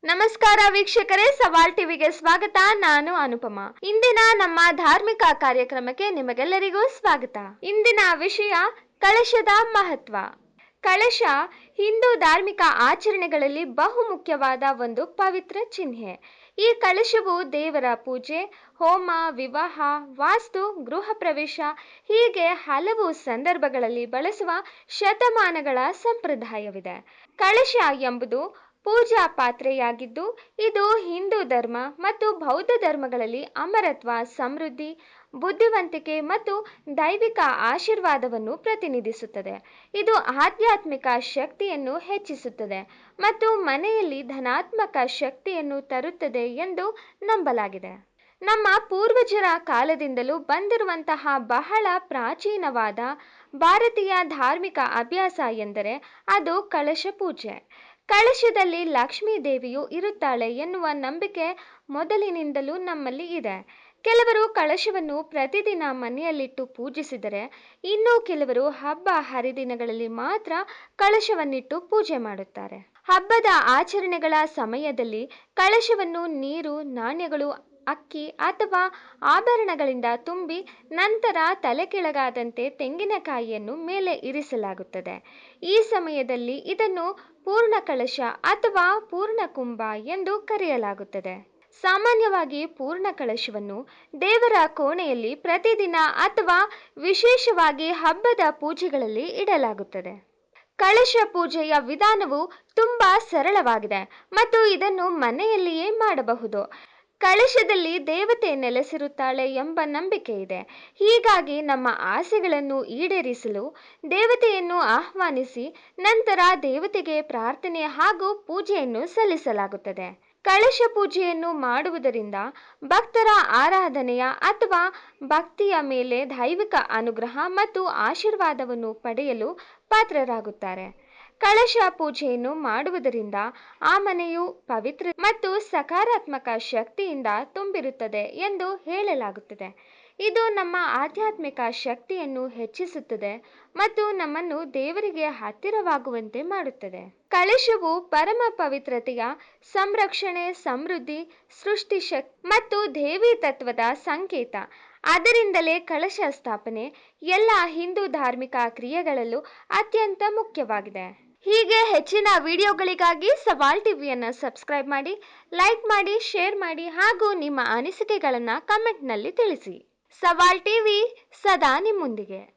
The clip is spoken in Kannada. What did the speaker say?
ನಮಸ್ಕಾರ ವೀಕ್ಷಕರೇ, ಸವಾಲ್ ಟಿವಿಗೆ ಸ್ವಾಗತ. ನಾನು ಅನುಪಮ. ಇಂದಿನ ನಮ್ಮ ಧಾರ್ಮಿಕ ಕಾರ್ಯಕ್ರಮಕ್ಕೆ ನಿಮಗೆಲ್ಲರಿಗೂ ಸ್ವಾಗತ. ಇಂದಿನ ವಿಷಯ ಕಳಶದ ಮಹತ್ವ. ಕಳಶ ಹಿಂದೂ ಧಾರ್ಮಿಕ ಆಚರಣೆಗಳಲ್ಲಿ ಬಹುಮುಖ್ಯವಾದ ಒಂದು ಪವಿತ್ರ ಚಿಹ್ನೆ. ಈ ಕಳಶವು ದೇವರ ಪೂಜೆ, ಹೋಮ, ವಿವಾಹ, ವಾಸ್ತು, ಗೃಹ ಪ್ರವೇಶ ಹೀಗೆ ಹಲವು ಸಂದರ್ಭಗಳಲ್ಲಿ ಬಳಸುವ ಶತಮಾನಗಳ ಸಂಪ್ರದಾಯವಿದೆ. ಕಳಶ ಎಂಬುದು ಪೂಜಾ ಪಾತ್ರೆಯಾಗಿದ್ದು, ಇದು ಹಿಂದೂ ಧರ್ಮ ಮತ್ತು ಬೌದ್ಧ ಧರ್ಮಗಳಲ್ಲಿ ಅಮರತ್ವ, ಸಮೃದ್ಧಿ, ಬುದ್ಧಿವಂತಿಕೆ ಮತ್ತು ದೈವಿಕ ಆಶೀರ್ವಾದವನ್ನು ಪ್ರತಿನಿಧಿಸುತ್ತದೆ. ಇದು ಆಧ್ಯಾತ್ಮಿಕ ಶಕ್ತಿಯನ್ನು ಹೆಚ್ಚಿಸುತ್ತದೆ ಮತ್ತು ಮನೆಯಲ್ಲಿ ಧನಾತ್ಮಕ ಶಕ್ತಿಯನ್ನು ತರುತ್ತದೆ ಎಂದು ನಂಬಲಾಗಿದೆ. ನಮ್ಮ ಪೂರ್ವಜರ ಕಾಲದಿಂದಲೂ ಬಂದಿರುವಂತಹ ಬಹಳ ಪ್ರಾಚೀನವಾದ ಭಾರತೀಯ ಧಾರ್ಮಿಕ ಅಭ್ಯಾಸ ಎಂದರೆ ಅದು ಕಳಶ ಪೂಜೆ. ಕಳಶದಲ್ಲಿ ಲಕ್ಷ್ಮೀ ದೇವಿಯು ಇರುತ್ತಾಳೆ ಎನ್ನುವ ನಂಬಿಕೆ ಮೊದಲಿನಿಂದಲೂ ನಮ್ಮಲ್ಲಿ ಇದೆ. ಕೆಲವರು ಕಳಶವನ್ನು ಪ್ರತಿದಿನ ಮನೆಯಲ್ಲಿಟ್ಟು ಪೂಜಿಸಿದರೆ, ಇನ್ನು ಕೆಲವರು ಹಬ್ಬ ಹರಿದಿನಗಳಲ್ಲಿ ಮಾತ್ರ ಕಳಶವನ್ನಿಟ್ಟು ಪೂಜೆ ಮಾಡುತ್ತಾರೆ. ಹಬ್ಬದ ಆಚರಣೆಗಳ ಸಮಯದಲ್ಲಿ ಕಳಶವನ್ನು ನೀರು, ನಾಣ್ಯಗಳು, ಅಕ್ಕಿ ಅಥವಾ ಆಭರಣಗಳಿಂದ ತುಂಬಿ ನಂತರ ತಲೆ ಕೆಳಗಾದಂತೆ ತೆಂಗಿನಕಾಯಿಯನ್ನು ಮೇಲೆ ಇರಿಸಲಾಗುತ್ತದೆ. ಈ ಸಮಯದಲ್ಲಿ ಇದನ್ನು ಪೂರ್ಣ ಕಳಶ ಅಥವಾ ಪೂರ್ಣಕುಂಭ ಎಂದು ಕರೆಯಲಾಗುತ್ತದೆ. ಸಾಮಾನ್ಯವಾಗಿ ಪೂರ್ಣ ಕಳಶವನ್ನು ದೇವರ ಕೋಣೆಯಲ್ಲಿ ಪ್ರತಿದಿನ ಅಥವಾ ವಿಶೇಷವಾಗಿ ಹಬ್ಬದ ಪೂಜೆಗಳಲ್ಲಿ ಇಡಲಾಗುತ್ತದೆ. ಕಳಶ ಪೂಜೆಯ ವಿಧಾನವು ತುಂಬಾ ಸರಳವಾಗಿದೆ ಮತ್ತು ಇದನ್ನು ಮನೆಯಲ್ಲಿಯೇ ಮಾಡಬಹುದು. ಕಳಶದಲ್ಲಿ ದೇವತೆ ನೆಲೆಸಿರುತ್ತಾಳೆ ಎಂಬ ನಂಬಿಕೆ ಇದೆ. ಹೀಗಾಗಿ ನಮ್ಮ ಆಸೆಗಳನ್ನು ಈಡೇರಿಸಲು ದೇವತೆಯನ್ನು ಆಹ್ವಾನಿಸಿ ನಂತರ ದೇವತೆಗೆ ಪ್ರಾರ್ಥನೆ ಹಾಗೂ ಪೂಜೆಯನ್ನು ಸಲ್ಲಿಸಲಾಗುತ್ತದೆ. ಕಳಶ ಪೂಜೆಯನ್ನು ಮಾಡುವುದರಿಂದ ಭಕ್ತರ ಆರಾಧನೆಯ ಅಥವಾ ಭಕ್ತಿಯ ಮೇಲೆ ದೈವಿಕ ಅನುಗ್ರಹ ಮತ್ತು ಆಶೀರ್ವಾದವನ್ನು ಪಡೆಯಲು ಪಾತ್ರರಾಗುತ್ತಾರೆ. ಕಳಶ ಪೂಜೆಯನ್ನು ಮಾಡುವುದರಿಂದ ಆ ಮನೆಯು ಪವಿತ್ರ ಮತ್ತು ಸಕಾರಾತ್ಮಕ ಶಕ್ತಿಯಿಂದ ತುಂಬಿರುತ್ತದೆ ಎಂದು ಹೇಳಲಾಗುತ್ತದೆ. ಇದು ನಮ್ಮ ಆಧ್ಯಾತ್ಮಿಕ ಶಕ್ತಿಯನ್ನು ಹೆಚ್ಚಿಸುತ್ತದೆ ಮತ್ತು ನಮ್ಮನ್ನು ದೇವರಿಗೆ ಹತ್ತಿರವಾಗುವಂತೆ ಮಾಡುತ್ತದೆ. ಕಳಶವು ಪರಮ ಪವಿತ್ರತೆಯ, ಸಂರಕ್ಷಣೆ, ಸಮೃದ್ಧಿ, ಸೃಷ್ಟಿ ಶಕ್ತಿ ಮತ್ತು ದೇವಿ ತತ್ವದ ಸಂಕೇತ. ಆದ್ದರಿಂದಲೇ ಕಳಶ ಸ್ಥಾಪನೆ ಎಲ್ಲ ಹಿಂದೂ ಧಾರ್ಮಿಕ ಕ್ರಿಯೆಗಳಲ್ಲೂ ಅತ್ಯಂತ ಮುಖ್ಯವಾಗಿದೆ. ಹೀಗೆ ಹೆಚ್ಚಿನ ವಿಡಿಯೋಗಳಿಗಾಗಿ ಸವಾಲ್ ಟಿವಿಯನ್ನು ಸಬ್ಸ್ಕ್ರೈಬ್ ಮಾಡಿ, ಲೈಕ್ ಮಾಡಿ, ಶೇರ್ ಮಾಡಿ ಹಾಗೂ ನಿಮ್ಮ ಅನಿಸಿಕೆಗಳನ್ನು ಕಮೆಂಟ್ನಲ್ಲಿ ತಿಳಿಸಿ. ಸವಾಲ್ ಟಿವಿ ಸದಾ ನಿಮ್ಮೊಂದಿಗೆ.